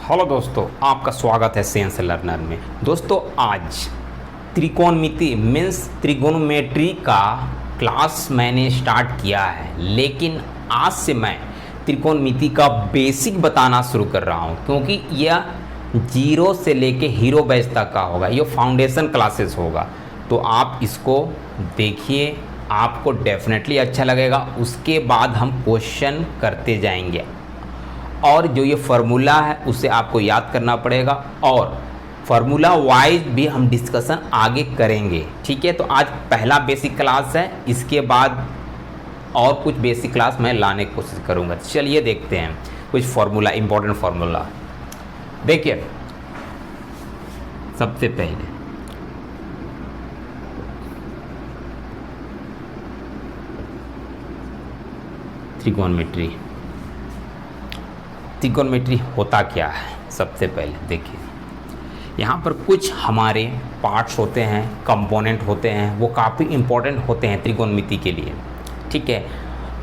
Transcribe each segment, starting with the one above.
Hello दोस्तों, आपका स्वागत है साइंस लर्नर में। दोस्तों, आज त्रिकोणमिति मीन्स त्रिगोनोमेट्री का क्लास मैंने स्टार्ट किया है, लेकिन आज से मैं त्रिकोणमिति का बेसिक बताना शुरू कर रहा हूं, क्योंकि यह जीरो से लेके हीरो बैच तक का होगा। ये फाउंडेशन क्लासेस होगा, तो आप इसको देखिए, आपको डेफिनेटली अच्छा लगेगा। उसके बाद हम क्वेश्चन करते जाएंगे और जो ये फार्मूला है उसे आपको याद करना पड़ेगा, और फार्मूला वाइज भी हम डिस्कशन आगे करेंगे। ठीक है, तो आज पहला बेसिक क्लास है, इसके बाद और कुछ बेसिक क्लास मैं लाने की कोशिश करूँगा। चलिए देखते हैं कुछ फार्मूला, इंपॉर्टेंट फार्मूला। देखिए, सबसे पहले त्रिकोणमिति होता क्या है। सबसे पहले देखिए, यहाँ पर कुछ हमारे पार्ट्स होते हैं, कंपोनेंट होते हैं, वो काफ़ी इम्पोर्टेंट होते हैं त्रिकोणमिति के लिए। ठीक है,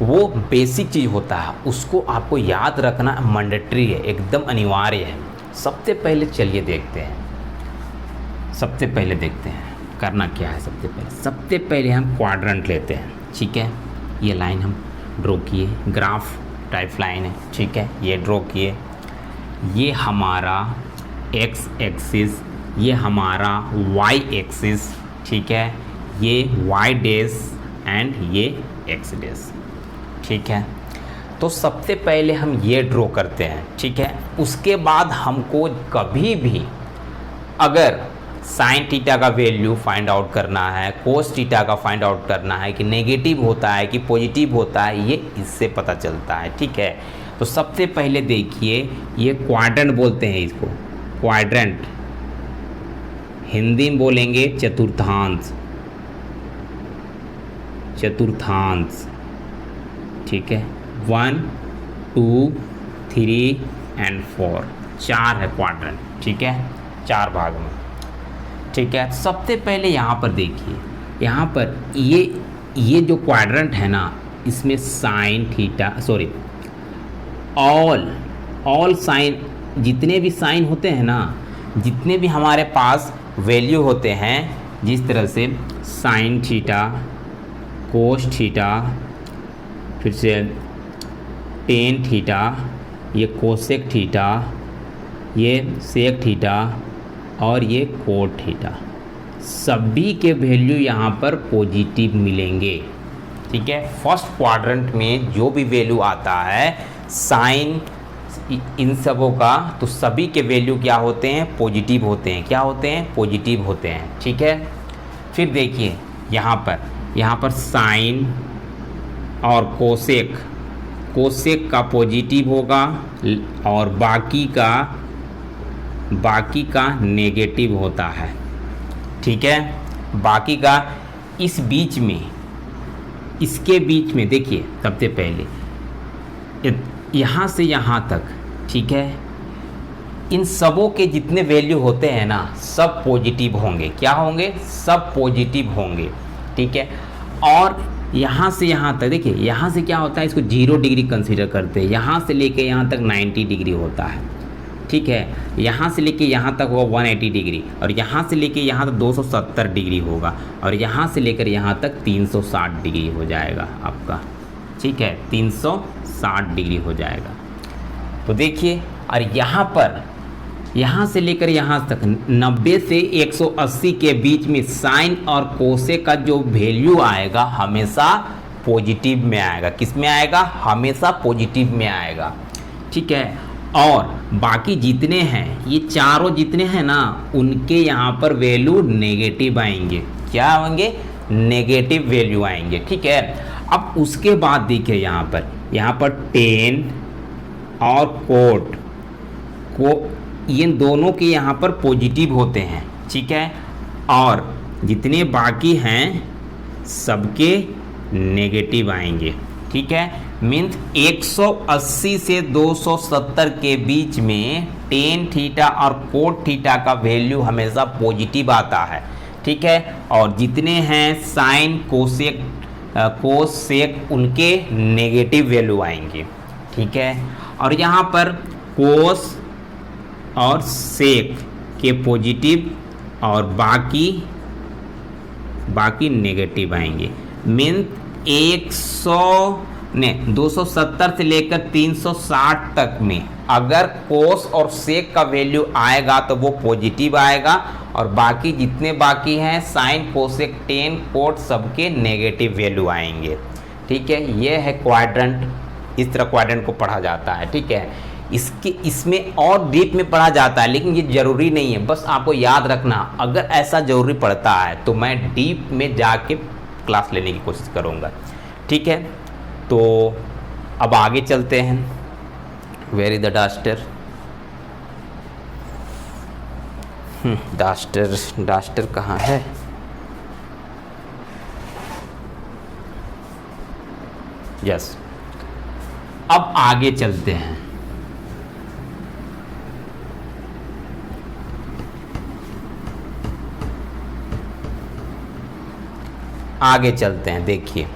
वो बेसिक चीज़ होता है, उसको आपको याद रखना मैंडेटरी है, एकदम अनिवार्य है। सबसे पहले चलिए देखते हैं, करना क्या है। सबसे पहले हम क्वाड्रेंट लेते हैं। ठीक है, ये लाइन हम ड्रॉ किए, ग्राफ टाइप लाइन है। ठीक है, ये ड्रॉ किए, ये हमारा एक्स एक्सिस, ये हमारा वाई एक्सिस। ठीक है, ये वाई डैश एंड ये एक्स डैश। ठीक है, तो सबसे पहले हम ये ड्रॉ करते हैं। ठीक है, उसके बाद हमको कभी भी अगर साइन थीटा का वैल्यू फाइंड आउट करना है, कोस थीटा का फाइंड आउट करना है कि नेगेटिव होता है कि पॉजिटिव होता है, ये इससे पता चलता है। ठीक है, तो सबसे पहले देखिए, ये क्वाड्रेंट बोलते हैं इसको, क्वाड्रेंट हिंदी में बोलेंगे चतुर्थांश। ठीक है, 1 2 3 एंड 4, 4 है क्वाड्रेंट। ठीक है, 4 भाग में। ठीक है, सबसे पहले यहाँ पर देखिए, यहाँ पर ये जो क्वाड्रेंट है ना, इसमें sine theta, sorry, all sine, जितने भी साइन होते हैं ना, जितने भी हमारे पास वैल्यू होते हैं, जिस तरह से साइन थीटा, कोस थीटा, फिर से टेन थीटा, ये कोसेक थीटा, ये सेक थीटा और ये कोट थीटा, सभी के वैल्यू यहाँ पर पॉजिटिव मिलेंगे। ठीक है, फर्स्ट क्वाड्रेंट में जो भी वैल्यू आता है साइन इन सबों का, तो सभी के वैल्यू क्या होते हैं? पॉजिटिव होते हैं। क्या होते हैं? पॉजिटिव होते हैं। ठीक है, फिर देखिए यहाँ पर साइन और कोसेक का पॉजिटिव होगा और बाकी का नेगेटिव होता है। ठीक है, बाकी का इस बीच में, इसके बीच में देखिए, सबसे पहले यहाँ से यहाँ तक। ठीक है, इन सबों के जितने वैल्यू होते हैं ना, सब पॉजिटिव होंगे। क्या होंगे? सब पॉजिटिव होंगे। ठीक है, और यहाँ से यहाँ तक देखिए, यहाँ से क्या होता है, इसको 0 डिग्री कंसीडर करते हैं, यहाँ से लेके यहाँ तक 90 डिग्री होता है। ठीक है, यहाँ से लेके यहाँ तक होगा 180 डिग्री, और यहाँ से लेके यहाँ तक 270 डिग्री होगा, और यहाँ से लेकर यहाँ तक 360 डिग्री हो जाएगा आपका। ठीक है, 360 डिग्री हो जाएगा। तो देखिए, और यहाँ से लेकर यहाँ तक 90 से 180 के बीच में साइन और कोसेक का जो वैल्यू आएगा हमेशा पॉजिटिव में आएगा। किस में आएगा? हमेशा पॉजिटिव में आएगा। ठीक है, और बाकी जितने हैं, ये चारों जितने हैं ना, उनके यहाँ पर वैल्यू नेगेटिव आएंगे। क्या आएंगे? नेगेटिव वैल्यू आएंगे। ठीक है, अब उसके बाद देखिए, यहाँ पर टेन और कोट को, ये दोनों के यहाँ पर पॉजिटिव होते हैं। ठीक है, और जितने बाकी हैं सबके नेगेटिव आएंगे। ठीक है, मीन्स 180 से 270 के बीच में टेन थीटा और कोट थीटा का वैल्यू हमेशा पॉजिटिव आता है। ठीक है, और जितने हैं साइन कोसेक उनके नेगेटिव वैल्यू आएंगे। ठीक है, और यहाँ पर कोस और सेक के पॉजिटिव और बाकी नेगेटिव आएंगे। मीन 270 से लेकर 360 तक में अगर कोस और सेक का वैल्यू आएगा तो वो पॉजिटिव आएगा, और बाकी जितने बाकी हैं साइन, कोसेक, टेन, कोट सबके नेगेटिव वैल्यू आएंगे। ठीक है, ये है क्वाड्रेंट, इस तरह क्वाड्रेंट को पढ़ा जाता है। ठीक है, इसमें और डीप में पढ़ा जाता है, लेकिन ये ज़रूरी नहीं है, बस आपको याद रखना। अगर ऐसा ज़रूरी पड़ता है तो मैं डीप में जाके क्लास लेने की कोशिश करूँगा। ठीक है, तो अब आगे चलते हैं। Where is the duster? Duster कहाँ है? यस, अब आगे चलते हैं। आगे चलते हैं। देखिए,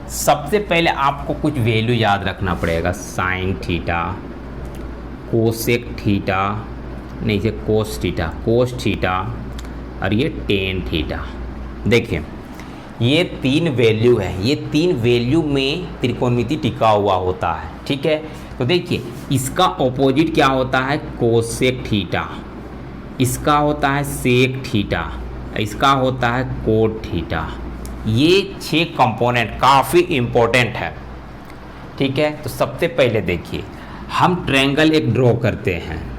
सबसे पहले आपको कुछ वैल्यू याद रखना पड़ेगा। साइन थीटा, कोसेक थीटा, नहीं से कोस थीटा और ये टेन थीटा। देखिए, ये 3 वैल्यू है, ये 3 वैल्यू में त्रिकोणमिति टिका हुआ होता है। ठीक है, तो देखिए इसका ऑपोजिट क्या होता है? कोसेक थीटा, इसका होता है सेक थीटा, इसका होता है कोट थीटा। ये 6 कंपोनेंट काफ़ी इम्पोर्टेंट है। ठीक है, तो सबसे पहले देखिए हम ट्रायंगल एक ड्रॉ करते हैं।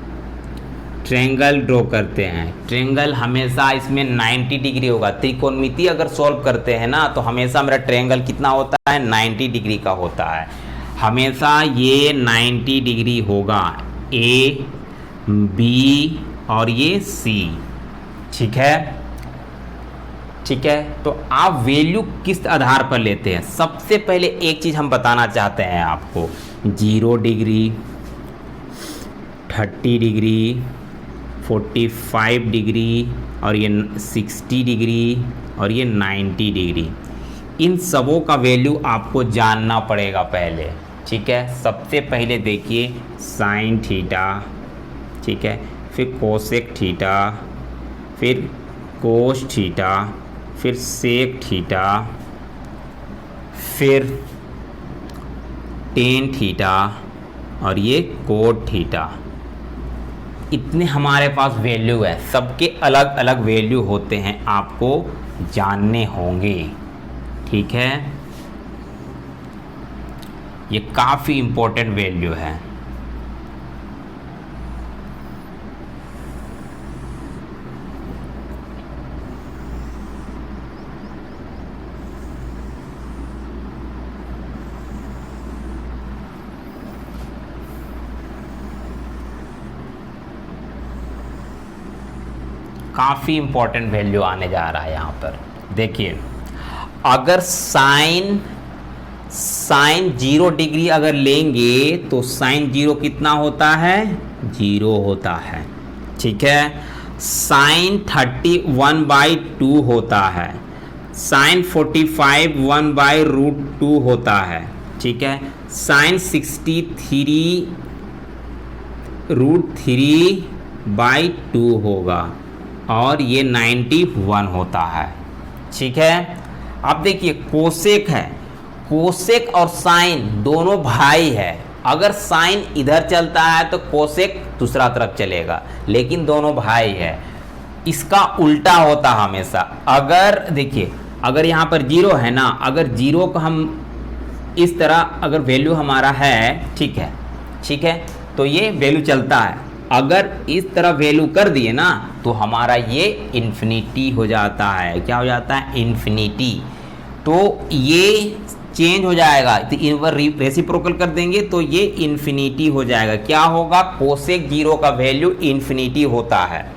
ट्रायंगल हमेशा इसमें 90 डिग्री होगा। त्रिकोणमिति अगर सॉल्व करते हैं ना तो हमेशा मेरा ट्रायंगल कितना होता है? 90 डिग्री का होता है। हमेशा ये 90 डिग्री होगा, ए, बी और ये सी। ठीक है, तो आप वैल्यू किस आधार पर लेते हैं? सबसे पहले एक चीज़ हम बताना चाहते हैं आपको, 0 डिग्री, 30 डिग्री, 45 डिग्री और ये 60 डिग्री और ये 90 डिग्री, इन सबों का वैल्यू आपको जानना पड़ेगा पहले। ठीक है, सबसे पहले देखिए साइन थीटा, ठीक है, फिर कोसेक थीटा, फिर कोस थीटा, फिर सेक थीटा, फिर टेन थीटा और ये कोट थीटा। इतने हमारे पास वैल्यू है, सबके अलग अलग वैल्यू होते हैं, आपको जानने होंगे। ठीक है, ये काफ़ी इम्पोर्टेंट वैल्यू है। काफ़ी इम्पोर्टेंट वैल्यू आने जा रहा है यहाँ पर। देखिए, अगर साइन 0 डिग्री अगर लेंगे तो साइन 0 कितना होता है? 0 होता है। ठीक है, साइन 30 1/2 होता है, साइन 45 1/√2 होता है। ठीक है, साइन 63 √3/2 होगा और ये 91 होता है। ठीक है, अब देखिए कोसेक है, कोसेक और साइन दोनों भाई है। अगर साइन इधर चलता है तो कोसेक दूसरा तरफ चलेगा, लेकिन दोनों भाई है। इसका उल्टा होता हमेशा। अगर देखिए, अगर यहाँ पर 0 है ना, अगर 0 को हम इस तरह अगर वैल्यू हमारा है, ठीक है, तो ये वैल्यू चलता है। अगर इस तरह वैल्यू कर दिए ना तो हमारा ये इन्फिनिटी हो जाता है। क्या हो जाता है? इन्फिनिटी। तो ये चेंज हो जाएगा, तो इनवर रेसिप्रोकल कर देंगे तो ये इन्फिनिटी हो जाएगा। क्या होगा? कोसेक 0 का वैल्यू इन्फिनिटी होता है।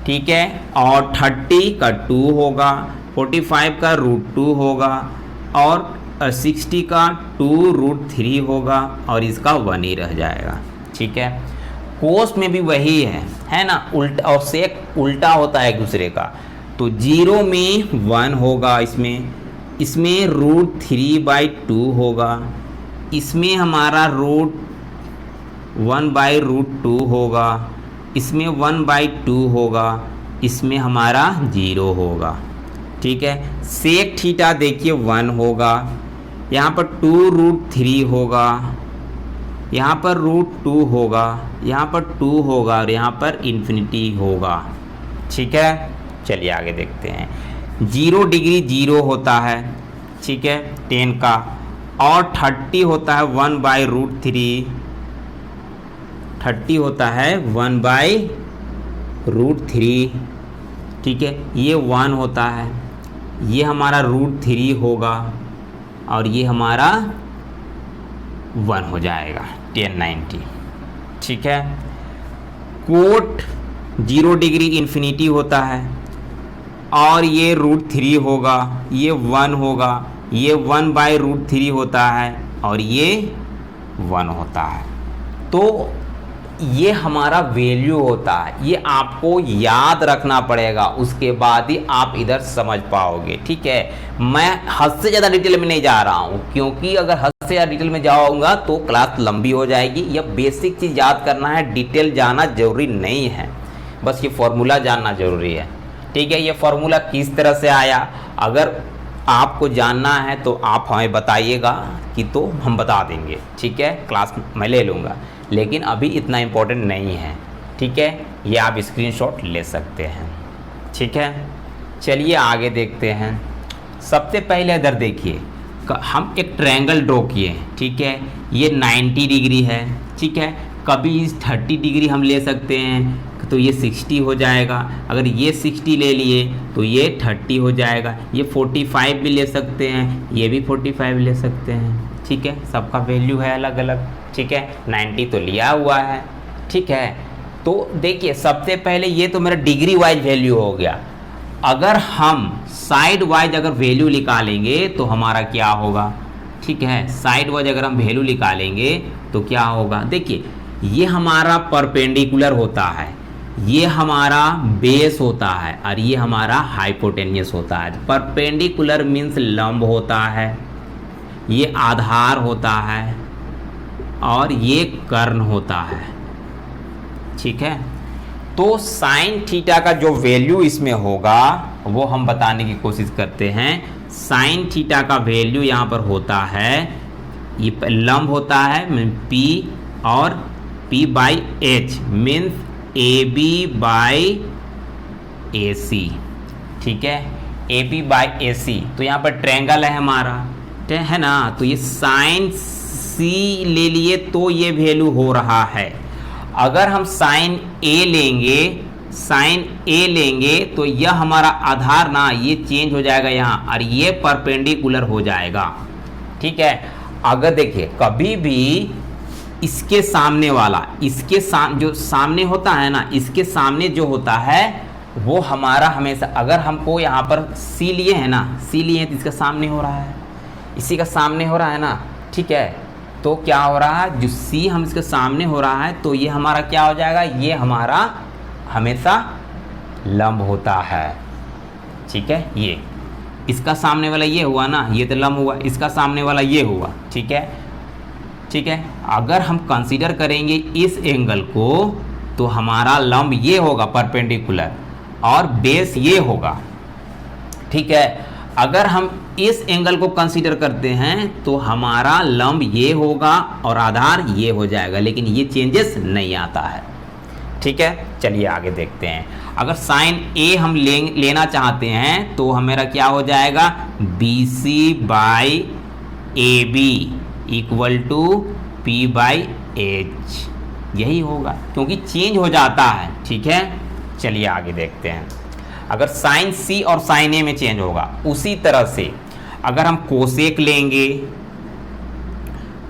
ठीक है, और 30 का 2 होगा, 45 का √2 होगा और 60 का 2√3 होगा और इसका 1 ही रह जाएगा। ठीक है, कोस में भी वही है ना, उल्टा, और सेक उल्टा होता है एक दूसरे का। तो 0 में 1 होगा, इसमें √3/2 होगा, इसमें हमारा √1/√2 होगा, इसमें 1/2 होगा, इसमें हमारा 0 होगा। ठीक है, सेक थीटा देखिए 1 होगा, यहाँ पर 2√3 होगा, यहाँ पर √2 होगा, यहाँ पर 2 होगा और यहाँ पर इन्फिनिटी होगा। ठीक है, चलिए आगे देखते हैं। 0 डिग्री 0 होता है, ठीक है, 10 का, और 30 होता है 1/√3, 30 होता है 1/√3। ठीक है, ये 1 होता है, ये हमारा √3 होगा और ये हमारा 1 हो जाएगा 1090। ठीक है, कोट 0 डिग्री इन्फिनिटी होता है और ये √3 होगा, ये 1 होगा, ये 1/√3 होता है और ये 1 होता है। तो ये हमारा वैल्यू होता है, ये आपको याद रखना पड़ेगा, उसके बाद ही आप इधर समझ पाओगे। ठीक है, मैं हद से ज़्यादा डिटेल में नहीं जा रहा हूँ, क्योंकि अगर हद से ज़्यादा डिटेल में जाऊँगा तो क्लास लंबी हो जाएगी। यह बेसिक चीज़ याद करना है, डिटेल जाना ज़रूरी नहीं है, बस ये फॉर्मूला जानना ज़रूरी है। ठीक है, ये फार्मूला किस तरह से आया, अगर आपको जानना है तो आप हमें बताइएगा कि तो हम बता देंगे। ठीक है, क्लास मैं ले लूँगा, लेकिन अभी इतना इम्पोर्टेंट नहीं है। ठीक है, ये आप स्क्रीनशॉट ले सकते हैं। ठीक है, चलिए आगे देखते हैं। सबसे पहले इधर देखिए, हम एक ट्रायंगल ड्रॉ किए। ठीक है, ये 90 डिग्री है। ठीक है, कभी 30 डिग्री हम ले सकते हैं तो ये 60 हो जाएगा, अगर ये 60 ले लिए तो ये 30 हो जाएगा, ये 45 भी ले सकते हैं, ये भी 45 ले सकते हैं। ठीक है, सबका वैल्यू है अलग अलग। ठीक है, 90 तो लिया हुआ है। ठीक है, तो देखिए सबसे पहले ये तो मेरा डिग्री वाइज वैल्यू हो गया। अगर हम साइड वाइज अगर वैल्यू निकालेंगे तो हमारा क्या होगा। ठीक है, साइड वाइज अगर हम वैल्यू निकालेंगे तो क्या होगा, देखिए ये हमारा परपेंडिकुलर होता है, ये हमारा बेस होता है और ये हमारा हाइपोटेन्यूस होता है। परपेंडिकुलर मीन्स लंब होता है, ये आधार होता है और ये कर्ण होता है। ठीक है, तो साइन थीटा का जो वैल्यू इसमें होगा वो हम बताने की कोशिश करते हैं। साइन थीटा का वैल्यू यहाँ पर होता है, ये लंब होता है P और P/H means AB by AC। ठीक है, AB बाई AC, तो यहाँ पर ट्रायंगल है हमारा, है ना, तो ये साइन C ले लिए तो ये वैल्यू हो रहा है। अगर हम साइन A लेंगे, साइन A लेंगे तो यह हमारा आधार ना, ये चेंज हो जाएगा यहाँ और ये परपेंडिकुलर हो जाएगा। ठीक है, अगर देखिए कभी भी इसके सामने वाला, इसके जो सामने होता है ना, इसके सामने जो होता है वो हमारा हमेशा, अगर हमको यहाँ पर C लिए है ना, C लिए हैं तो इसका सामने हो रहा है, इसी का सामने हो रहा है ना। ठीक है, तो क्या हो रहा है, जो C हम इसके सामने हो रहा है तो ये हमारा क्या हो जाएगा, ये हमारा हमेशा लंब होता है। ठीक है, ये इसका सामने वाला ये हुआ ना, ये तो लंब हुआ, इसका सामने वाला ये हुआ। ठीक है, ठीक है, अगर हम कंसीडर करेंगे इस एंगल को तो हमारा लंब ये होगा परपेंडिकुलर और बेस ये होगा। ठीक है, अगर हम इस एंगल को कंसीडर करते हैं तो हमारा लंब ये होगा और आधार ये हो जाएगा, लेकिन ये चेंजेस नहीं आता है। ठीक है, चलिए आगे देखते हैं। अगर साइन A हम लेना चाहते हैं तो हमारा क्या हो जाएगा, BC/AB इक्वल टू P/H, यही होगा क्योंकि चेंज हो जाता है। ठीक है, चलिए आगे देखते हैं। अगर साइन C और साइन A में चेंज होगा, उसी तरह से अगर हम कोसेक लेंगे,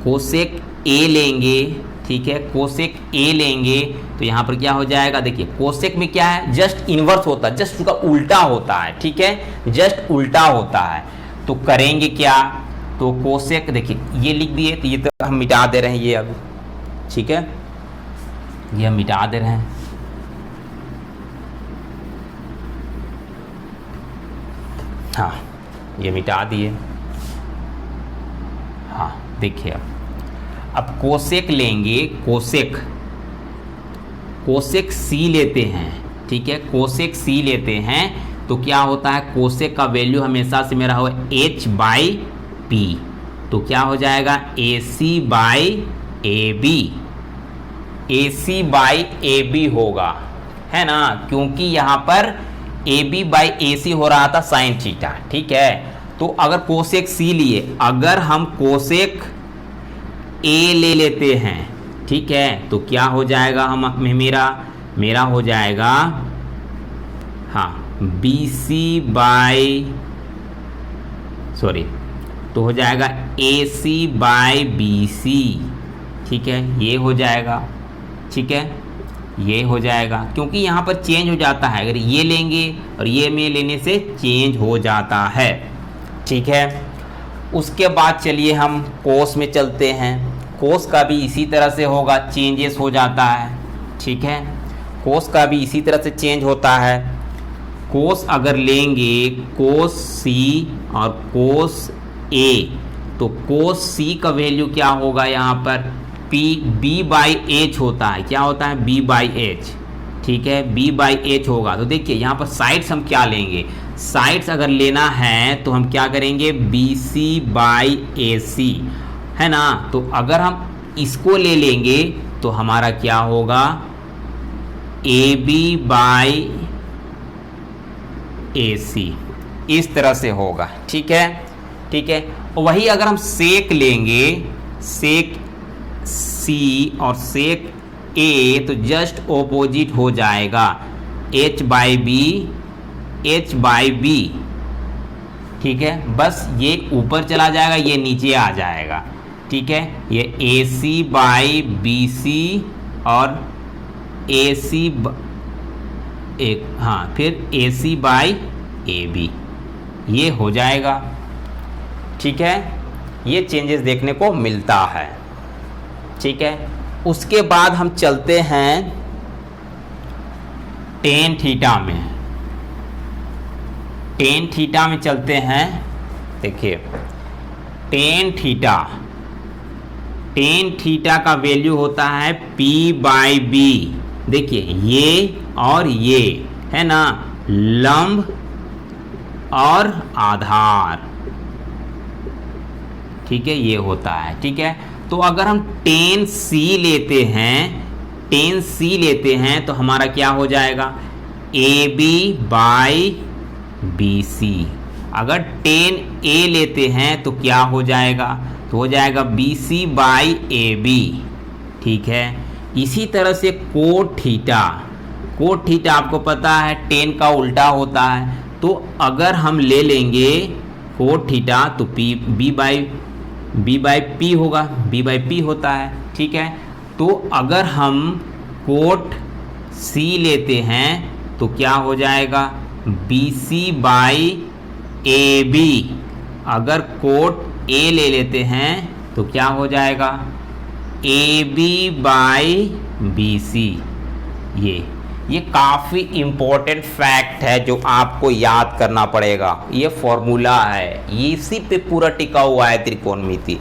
कोसेक A लेंगे, ठीक है, कोसेक A लेंगे तो यहाँ पर क्या हो जाएगा, देखिए कोसेक में क्या है, जस्ट इन्वर्स होता है, जस्ट उसका उल्टा होता है। ठीक है, जस्ट उल्टा होता है। तो करेंगे क्या, तो कोसेक देखिए ये लिख दिए, तो ये तो हम मिटा दे रहे हैं ये अब। ठीक है, ये हम मिटा दे रहे हैं। हाँ, ये मिटा दिए। हाँ देखिए, अब कोसेक लेंगे, कोसेक कोसेक सी लेते हैं, ठीक है, कोसेक सी लेते हैं तो क्या होता है, कोसेक का वैल्यू हमेशा से मेरा हो h बाई पी, तो क्या हो जाएगा A C by A B, A C by A B होगा, है ना, क्योंकि यहाँ पर ए बी बाई ए सी हो रहा था साइन थीटा, ठीक है। तो अगर कोसेक सी लिए, अगर हम कोसेक ए ले लेते हैं, ठीक है, तो क्या हो जाएगा, हम मेरा हो जाएगा, हाँ, बी सी बाई सॉरी, तो हो जाएगा ए सी बाई बी सी, ठीक है, ये हो जाएगा, ठीक है, ये हो जाएगा, क्योंकि यहाँ पर चेंज हो जाता है, अगर ये लेंगे और ये में लेने से चेंज हो जाता है, ठीक है। उसके बाद चलिए हम कोस में चलते हैं, कोस का भी इसी तरह से होगा, चेंजेस हो जाता है, ठीक है, कोस का भी इसी तरह से चेंज होता है। कोस अगर लेंगे कोस सी और कोस ए, तो कोस सी का वैल्यू क्या होगा, यहाँ पर पी बी बाई एच होता है, क्या होता है, बी बाई एच, ठीक है, बी बाई एच होगा। तो देखिए यहाँ पर साइड्स हम क्या लेंगे, साइड्स अगर लेना है तो हम क्या करेंगे, बी सी बाई ए सी, है ना, तो अगर हम इसको ले लेंगे तो हमारा क्या होगा, ए बी बाई ए सी, इस तरह से होगा, ठीक है, ठीक है। वही अगर हम सेक लेंगे, सेक सी और सेक ए, तो जस्ट ओपोजिट हो जाएगा, H by B, H by B, ठीक है, बस ये ऊपर चला जाएगा, ये नीचे आ जाएगा, ठीक है, ये ए सी बाई बी सी और ए सी एक, हाँ, फिर ए सी बाई ए बी, ये हो जाएगा, ठीक है, ये चेंजेस देखने को मिलता है, ठीक है। उसके बाद हम चलते हैं टेन थीटा में, टेन थीटा में चलते हैं। देखिए टेन थीटा, टेन थीटा का वैल्यू होता है P बाई बी, देखिए ये और ये, है ना, लंब और आधार, ठीक है, ये होता है, ठीक है। तो अगर हम टेन सी लेते हैं, टेन सी लेते हैं तो हमारा क्या हो जाएगा, A B by B C. अगर टेन ए लेते हैं तो क्या हो जाएगा, तो हो जाएगा B C by A B, ठीक है। इसी तरह से कोट थीटा, कोट थीटा आपको पता है टेन का उल्टा होता है, तो अगर हम ले लेंगे कोट थीटा तो बी बाई पी होगा, बी बाई पी होता है, ठीक है। तो अगर हम कोट सी लेते हैं तो क्या हो जाएगा, B C by A B. अगर कोट ए ले लेते हैं तो क्या हो जाएगा, A B by B C. ये काफ़ी इम्पोर्टेंट फैक्ट है जो आपको याद करना पड़ेगा, ये फॉर्मूला है, ये इसी पे पूरा टिका हुआ है त्रिकोणमिति।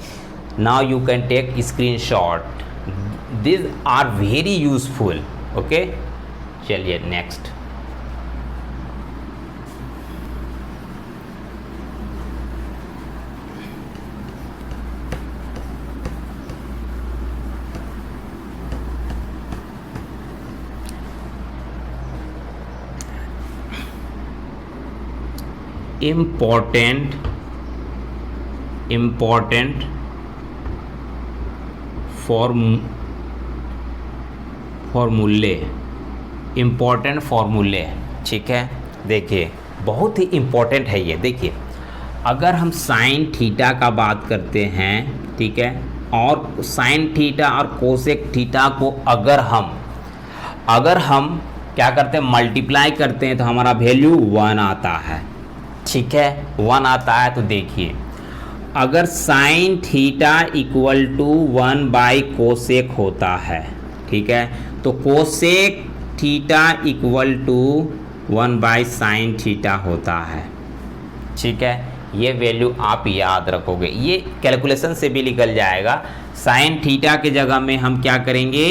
Now you can take screenshot, this are very useful, okay. चलिए नेक्स्ट, इम्पोर्टेंट फॉर्मूले, ठीक है। देखिए बहुत ही इम्पोर्टेंट है ये। देखिए अगर हम साइन थीटा का बात करते हैं, ठीक है, और साइन थीटा और कोसेक थीटा को अगर हम क्या करते हैं, मल्टीप्लाई करते हैं तो हमारा वैल्यू 1 आता है, ठीक है, 1 आता है। तो देखिए अगर sine theta equal to 1 by cosec होता है, ठीक है, तो cosec theta equal to 1 by sine theta होता है, ठीक है। ये वैल्यू आप याद रखोगे, ये कैलकुलेशन से भी निकल जाएगा। साइन थीटा के जगह में हम क्या करेंगे,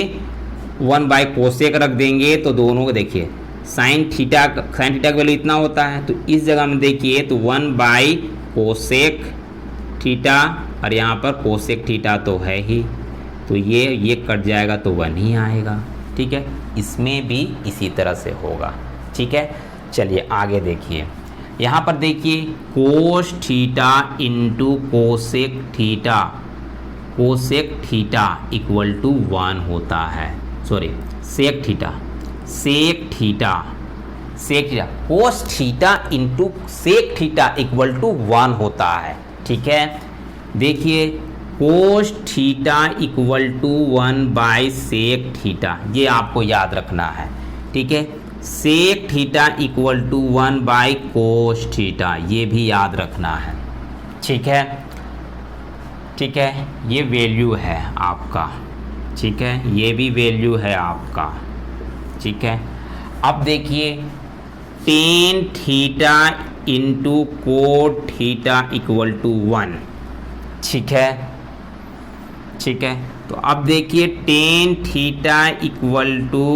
1 बाई कोसेक रख देंगे तो दोनों को देखिए साइन थीटा का वैल्यू इतना होता है, तो इस जगह में देखिए तो 1 बाई कोसेक थीटा और यहाँ पर कोसेक थीटा तो है ही, तो ये कट जाएगा तो 1 ही आएगा। ठीक है, इसमें भी इसी तरह से होगा। ठीक है, चलिए आगे देखिए। यहाँ पर देखिए cos theta into cosec theta equal to 1 होता है, sorry sec theta cos theta into sec theta equal to 1 होता है। ठीक है, देखिए cos theta equal to 1 by sec theta, ये आपको याद रखना है। ठीक है, sec theta equal to 1 by cos theta, ये भी याद रखना है। ठीक है, ठीक है, ये वैल्यू है आपका। ठीक है, ये भी वैल्यू है आपका। ठीक है, अब देखिए tan theta into cot theta equal to 1। ठीक है, ठीक है, तो अब देखिए tan theta equal to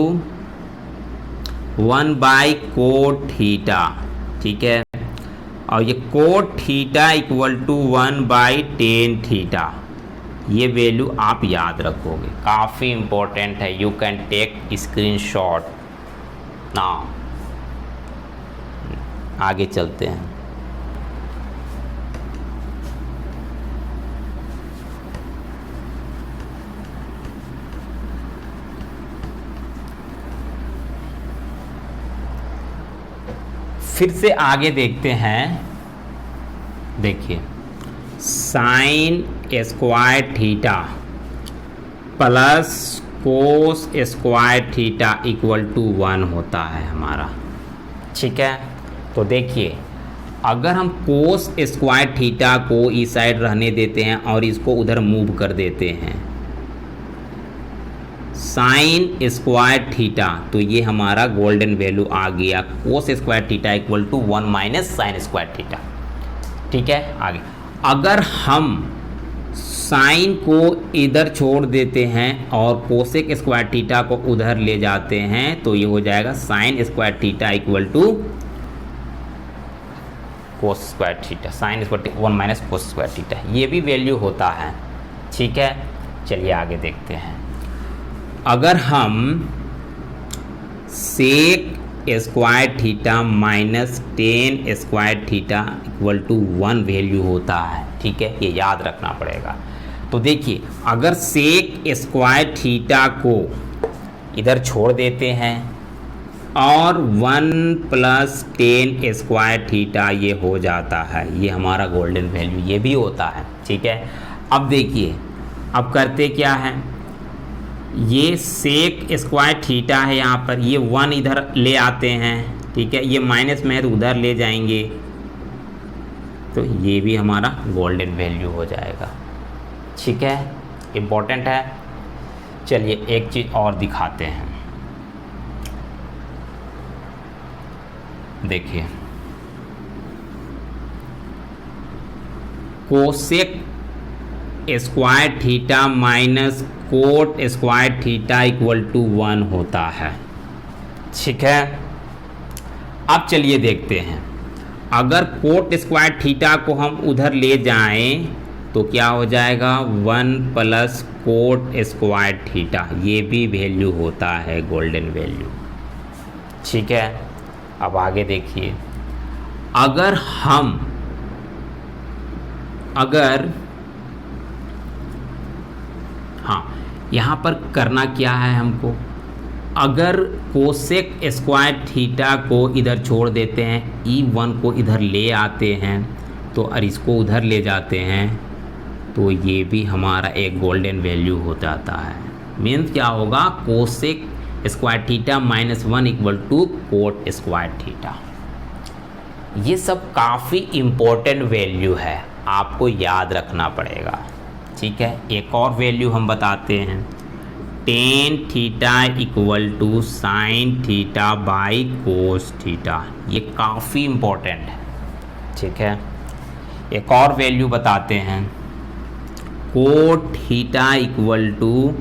1 by cot theta. ठीक है, और ये cot theta equal to 1 by tan theta, ये वैल्यू आप याद रखोगे, काफ़ी इम्पोर्टेंट है। You can take screenshot now. आगे चलते हैं। फिर से आगे देखते हैं। देखिए sine square theta plus cos square theta equal to 1 होता है हमारा। ठीक है, तो देखिए अगर हम कोस स्क्वायर थीटा को इस साइड रहने देते हैं और इसको उधर मूव कर देते हैं साइन स्क्वायर थीटा, तो ये हमारा गोल्डन वैल्यू आ गया cos square theta equal to 1 minus sine square theta. ठीक है, आगे अगर हम साइन को इधर छोड़ देते हैं और कोसेक स्क्वायर थीटा को उधर ले जाते हैं तो ये हो जाएगा sine square theta equal to cos square theta, sine square 1 minus cos square theta, ये भी वैल्यू होता है। ठीक है, चलिए आगे देखते हैं। अगर हम sec square theta minus tan square theta equal to 1 value होता है। ठीक है, ये याद रखना पड़ेगा। तो देखिए अगर सेक स्क्वायर थीटा को इधर छोड़ देते हैं और 1 प्लस टेन स्क्वायर थीटा ये हो जाता है, ये हमारा गोल्डन वैल्यू ये भी होता है। ठीक है, अब देखिए अब करते क्या है, ये सेक स्क्वायर थीटा है, यहाँ पर ये 1 इधर ले आते हैं। ठीक है, ये माइनस में है तो उधर ले जाएंगे, तो ये भी हमारा गोल्डन वैल्यू हो जाएगा। ठीक है, इम्पोर्टेंट है। चलिए एक चीज़ और दिखाते हैं। देखिए cosec square theta minus cot square theta equal to 1 होता है। ठीक है, अब चलिए देखते हैं अगर कोट स्क्वायर थीटा को हम उधर ले जाएं तो क्या हो जाएगा 1 प्लस कोट स्क्वायर थीटा, ये भी वैल्यू होता है गोल्डन वैल्यू। ठीक है, अब आगे देखिए यहाँ पर करना क्या है हमको, अगर कोसेक स्क्वायर थीटा को इधर छोड़ देते हैं, E1 को इधर ले आते हैं तो और इसको उधर ले जाते हैं तो ये भी हमारा एक गोल्डन वैल्यू हो जाता है। मीन्स क्या होगा, cosec square theta minus 1 equal to cot square theta. ये सब काफ़ी इम्पोर्टेंट वैल्यू है, आपको याद रखना पड़ेगा। ठीक है, एक और वैल्यू हम बताते हैं, tan theta equal to sine theta by cos theta, ये काफ़ी इम्पोर्टेंट है। ठीक है, एक और वैल्यू बताते हैं, cot theta equal to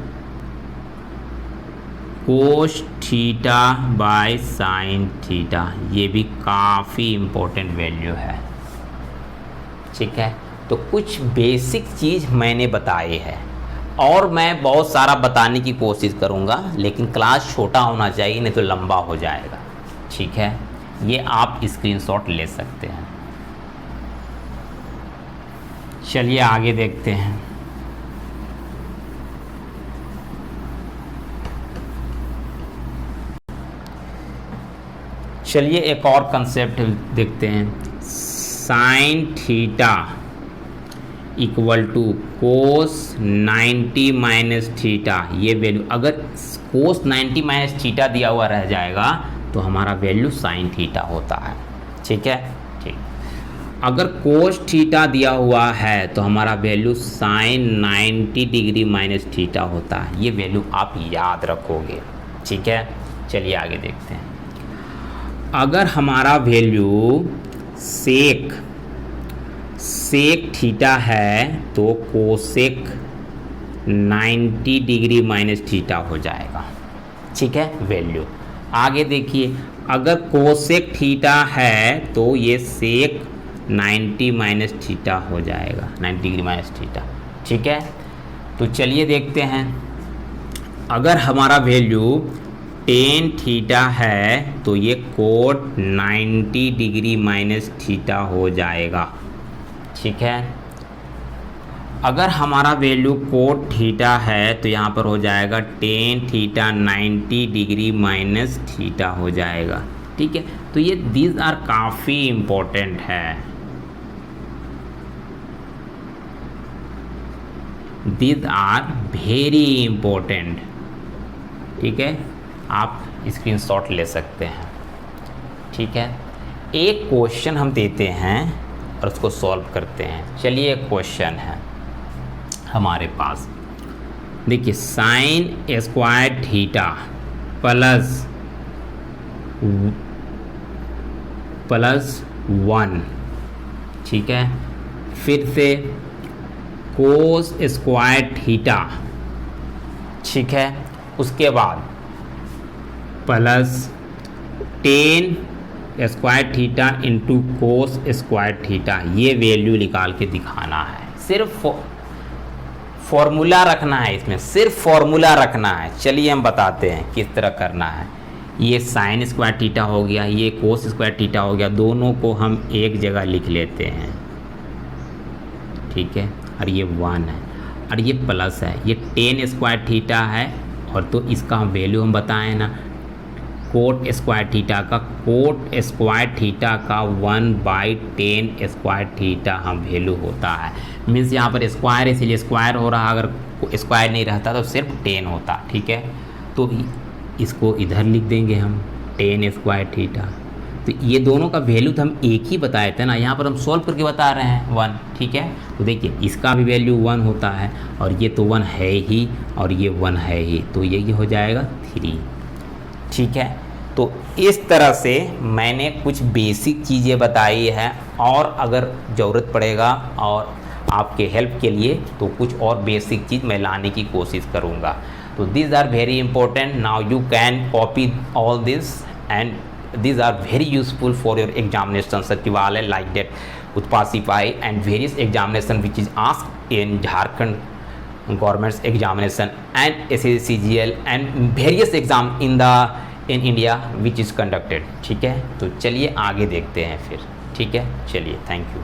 cos theta by sine theta, ये भी काफ़ी इम्पोर्टेंट वैल्यू है। ठीक है, तो कुछ बेसिक चीज़ मैंने बताई है और मैं बहुत सारा बताने की कोशिश करूँगा, लेकिन क्लास छोटा होना चाहिए, नहीं तो लंबा हो जाएगा। ठीक है, ये आप स्क्रीनशॉट ले सकते हैं। चलिए आगे देखते हैं। चलिए एक और कंसेप्ट देखते हैं। Sine theta equal to cos 90 minus theta, ये वैल्यू अगर कोस 90 माइनस थीटा दिया हुआ रह जाएगा तो हमारा वैल्यू साइन थीटा होता है। ठीक है, ठीक। अगर कोस थीटा दिया हुआ है तो हमारा value sine 90 degree minus theta होता है। ये वैल्यू आप याद रखोगे। ठीक है, चलिए आगे देखते हैं। अगर हमारा वैल्यू सेक थीटा है तो कोसेक 90 डिग्री माइनस थीटा हो जाएगा। ठीक है, वैल्यू आगे देखिए। अगर कोसेक थीटा है तो ये सेक 90 माइनस थीटा हो जाएगा, 90 डिग्री माइनस थीटा। ठीक है, तो चलिए देखते हैं। अगर हमारा वैल्यू टेन थीटा है तो ये कोट 90 डिग्री माइनस थीटा हो जाएगा। ठीक है, अगर हमारा वैल्यू कोट थीटा है तो यहाँ पर हो जाएगा tan theta 90 degree minus theta हो जाएगा। ठीक है, तो ये दीज आर काफ़ी इम्पोर्टेंट है। These are very important. ठीक है, आप स्क्रीनशॉट ले सकते हैं। ठीक है, एक क्वेश्चन हम देते हैं और उसको सॉल्व करते हैं। चलिए एक क्वेश्चन है हमारे पास, देखिए साइन स्क्वायर थीटा प्लस 1। ठीक है, फिर से कोस स्क्वायर थीटा। ठीक है, उसके बाद plus 10 square theta into cos square theta, ये वैल्यू निकाल के दिखाना है। सिर्फ फॉर्मूला रखना है, इसमें सिर्फ फॉर्मूला रखना है। चलिए हम बताते हैं किस तरह करना है। ये साइन स्क्वायर थीटा हो गया, ये कोस स्क्वायर थीटा हो गया, दोनों को हम एक जगह लिख लेते हैं। ठीक है, और ये 1 है और ये प्लस है, ये 10 स्क्वायर थीटा है और तो इसका वैल्यू हम बताएं ना, कोट स्क्वायर थीटा का, कोट स्क्वायर थीटा का 1/10 स्क्वायर थीटा हम वैल्यू होता है। मीन्स यहाँ पर स्क्वायर है इसलिए स्क्वायर हो रहा, अगर स्क्वायर नहीं रहता तो सिर्फ 10 होता। ठीक है, तो इसको इधर लिख देंगे हम 10 स्क्वायर थीटा। तो ये दोनों का वैल्यू तो हम एक ही बताए थे ना, यहाँ पर हम सॉल्व करके बता रहे हैं 1। ठीक है, तो देखिए इसका भी वैल्यू 1 होता है और ये तो 1 है ही और ये 1 है ही, तो ये हो जाएगा 3। ठीक है, तो इस तरह से मैंने कुछ बेसिक चीज़ें बताई है और अगर ज़रूरत पड़ेगा और आपके हेल्प के लिए तो कुछ और बेसिक चीज़ मैं लाने की कोशिश करूँगा। तो these are very important. Now you can copy all this and these are very useful for your examination Sachivalaya like that Utpad Sipahi and various examination which is asked in Jharkhand government's examination and SSC CGL and various exam in India which is conducted। ठीक है, तो चलिए आगे देखते हैं फिर। ठीक है, चलिए, थैंक यू।